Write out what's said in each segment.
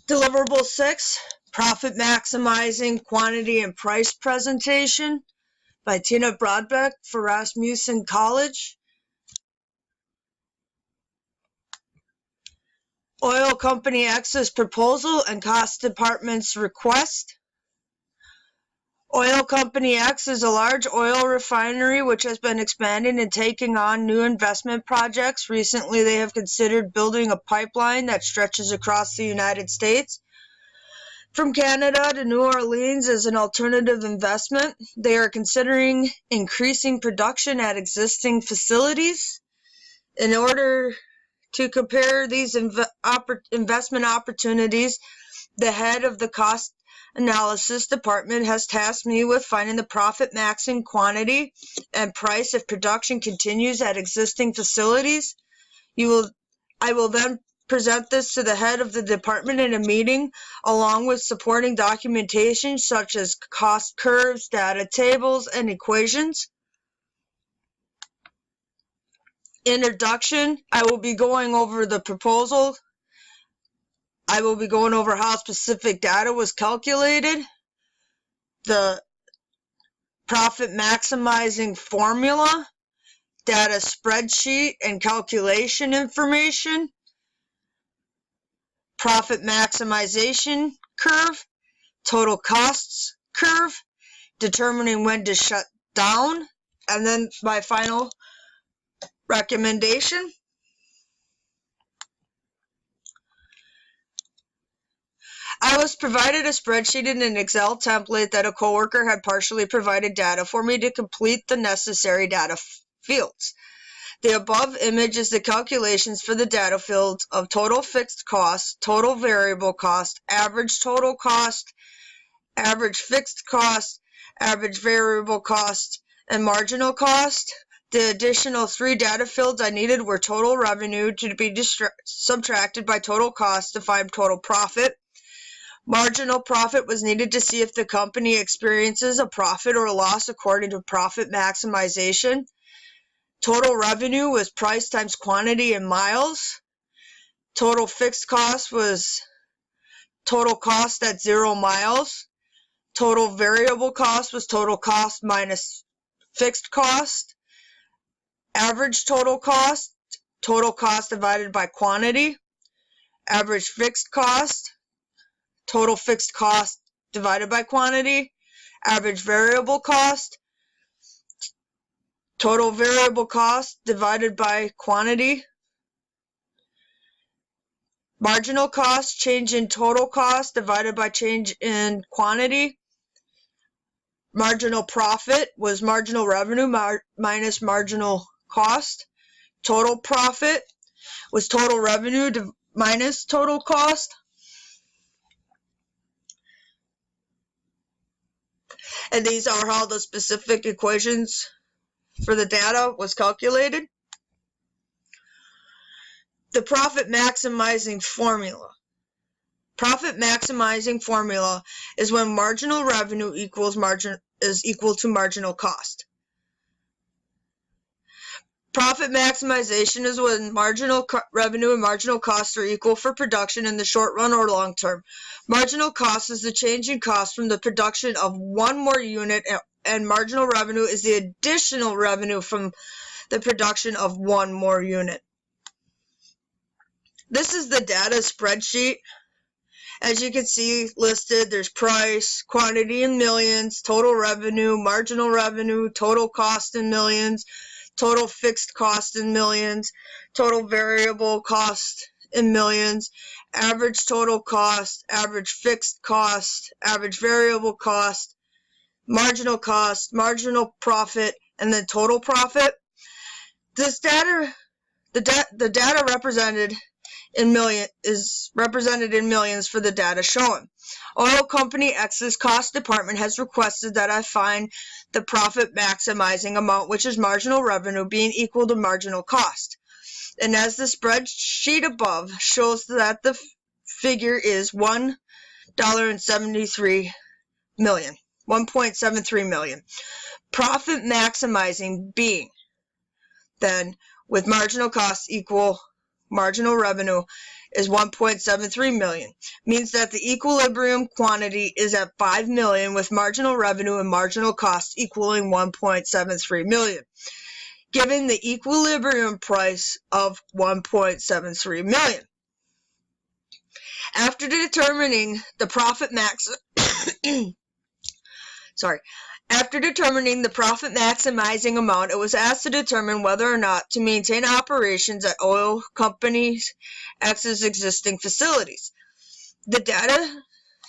Deliverable 6, Profit Maximizing Quantity and Price Presentation by tbrodbeck for Rasmussen College. Oil Company X's proposal and cost department's request. Oil Company X is a large oil refinery which has been expanding and taking on new investment projects. Recently, they have considered building a pipeline that stretches across the United States. From Canada to New Orleans as an alternative investment. They are considering increasing production at existing facilities. In order to compare these investment opportunities, the head of the cost analysis department has tasked me with finding the profit maxing quantity and price if production continues at existing facilities. I will then present this to the head of the department in a meeting along with supporting documentation such as cost curves, data tables, and equations. Introduction, I will be going over the proposal. I will be going over how specific data was calculated, the profit maximizing formula, data spreadsheet and calculation information, profit maximization curve, total costs curve, determining when to shut down, and then my final recommendation. I was provided a spreadsheet in an Excel template that a coworker had partially provided data for me to complete the necessary data fields. The above image is the calculations for the data fields of total fixed cost, total variable cost, average total cost, average fixed cost, average variable cost, and marginal cost. The additional 3 data fields I needed were total revenue to be subtracted by total cost to find total profit. Marginal profit was needed to see if the company experiences a profit or loss according to profit maximization. Total revenue was price times quantity in miles. Total fixed cost was total cost at 0 miles. Total variable cost was total cost minus fixed cost. Average total cost divided by quantity. Average fixed cost, total fixed cost divided by quantity. Average variable cost, total variable cost divided by quantity. Marginal cost, change in total cost divided by change in quantity. Marginal profit was marginal revenue minus marginal cost. Total profit was total revenue minus total cost. And these are how the specific equations for the data was calculated. The profit maximizing formula. Profit maximizing formula is when marginal revenue is equal to marginal cost. Profit maximization is when marginal revenue and marginal costs are equal for production in the short run or long term. Marginal cost is the change in cost from the production of one more unit, and marginal revenue is the additional revenue from the production of one more unit. This is the data spreadsheet. As you can see listed, there's price, quantity in millions, total revenue, marginal revenue, total cost in millions, total fixed cost in millions, total variable cost in millions, average total cost, average fixed cost, average variable cost, marginal profit, and then total profit. This data, the data represented in is represented in millions for the data shown. Oil Company X's cost department has requested that I find the profit maximizing amount, which is marginal revenue, being equal to marginal cost. And as the spreadsheet above shows that the figure is $1.73 million. Profit maximizing being then with marginal cost equal marginal revenue is 1.73 million. Means that the equilibrium quantity is at 5 million with marginal revenue and marginal cost equaling 1.73 million, giving the equilibrium price of 1.73 million. After determining the profit maximizing amount, it was asked to determine whether or not to maintain operations at oil companies X's existing facilities. The data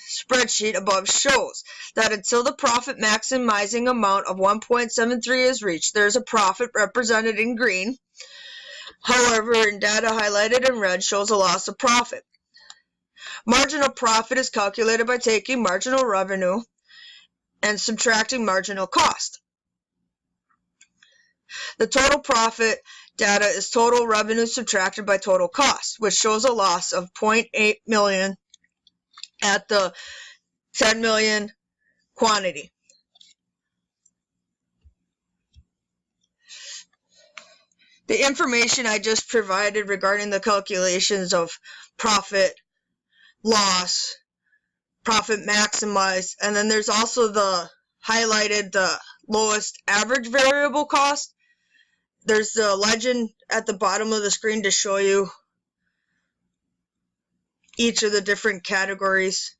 spreadsheet above shows that until the profit maximizing amount of 1.73 is reached, there is a profit represented in green. However, in data highlighted in red shows a loss of profit. Marginal profit is calculated by taking marginal revenue and subtracting marginal cost. The total profit data is total revenue subtracted by total cost, which shows a loss of 0.8 million at the 10 million quantity. The information I just provided regarding the calculations of profit, loss, profit maximized, and then there's also the highlighted the lowest average variable cost. There's the legend at the bottom of the screen to show you each of the different categories.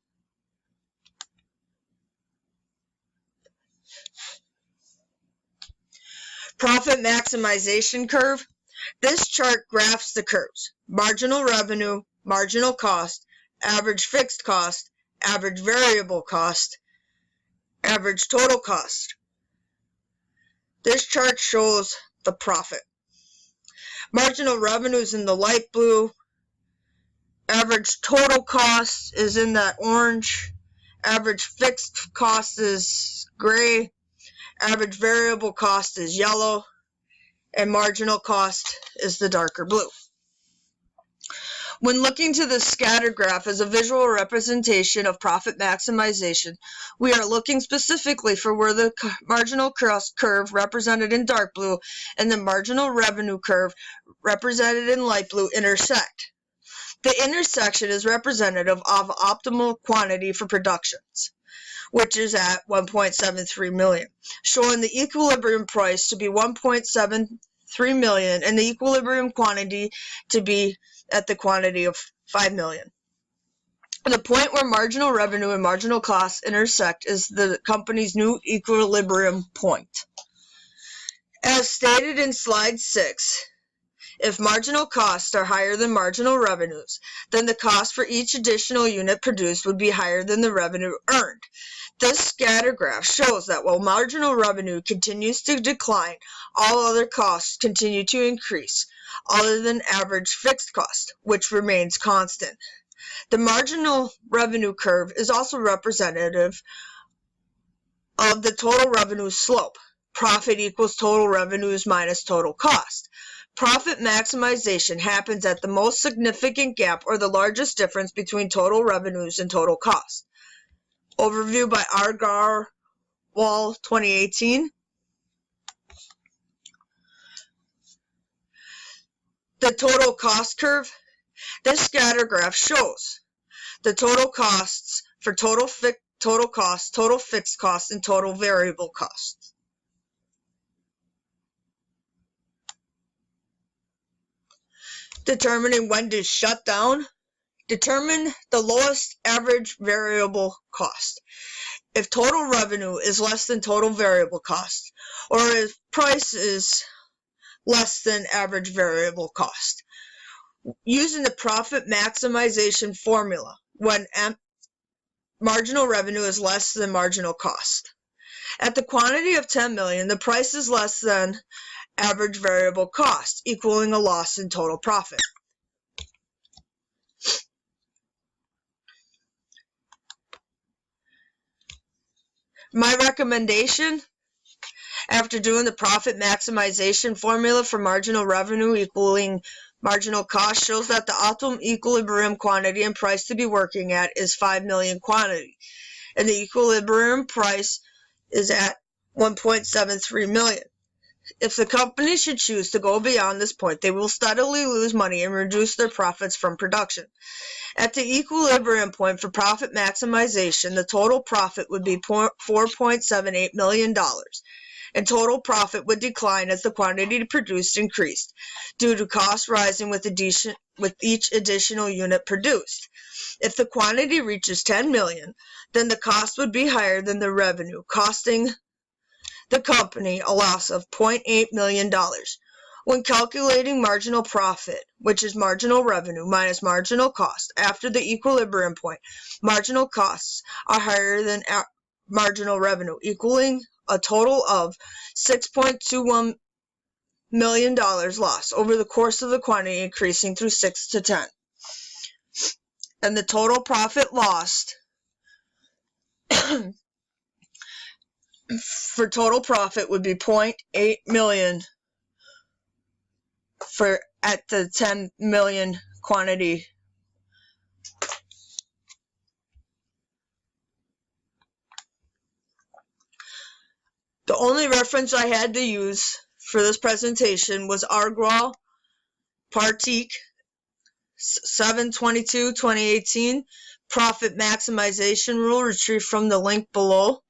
Profit maximization curve. This chart graphs the curves: marginal revenue, marginal cost, average fixed cost, average variable cost, average total cost. This chart shows the profit. Marginal revenue is in the light blue. Average total cost is in that orange. Average fixed cost is gray. Average variable cost is yellow. And marginal cost is the darker blue. When looking to the scatter graph as a visual representation of profit maximization, we are looking specifically for where the marginal cost curve, represented in dark blue, and the marginal revenue curve, represented in light blue, intersect. The intersection is representative of optimal quantity for productions, which is at 1.73 million, showing the equilibrium price to be 1.73 million and the equilibrium quantity to be at the quantity of 5 million. The point where marginal revenue and marginal costs intersect is the company's new equilibrium point. As stated in slide 6, if marginal costs are higher than marginal revenues, then the cost for each additional unit produced would be higher than the revenue earned. This scatter graph shows that while marginal revenue continues to decline, all other costs continue to increase, other than average fixed cost, which remains constant. The marginal revenue curve is also representative of the total revenue slope. Profit equals total revenues minus total cost. Profit maximization happens at the most significant gap or the largest difference between total revenues and total cost. Overview by Wall 2018. The total cost curve. This scatter graph shows the total costs for total costs, total fixed costs, and total variable costs. Determining when to shut down. Determine the lowest average variable cost. If total revenue is less than total variable cost, or if price is less than average variable cost. Using the profit maximization formula, when marginal revenue is less than marginal cost. At the quantity of 10 million, the price is less than average variable cost, equaling a loss in total profit. My recommendation, after doing the profit maximization formula for marginal revenue equaling marginal cost, shows that the optimum equilibrium quantity and price to be working at is 5 million quantity, and the equilibrium price is at 1.73 million. If the company should choose to go beyond this point, they will steadily lose money and reduce their profits from production. At the equilibrium point for profit maximization, the total profit would be $4.78 million, and total profit would decline as the quantity produced increased, due to costs rising with each additional unit produced. If the quantity reaches 10 million, then the cost would be higher than the revenue, costing the company a loss of $0.8 million. When calculating marginal profit, which is marginal revenue minus marginal cost, after the equilibrium point, marginal costs are higher than marginal revenue, equaling a total of $6.21 million loss over the course of the quantity increasing through 6 to 10. And the total profit lost for total profit would be $0.8 million for at the 10 million quantity. The only reference I had to use for this presentation was Argual Partique 7/22/2018 Profit Maximization Rule, retrieved from the link below.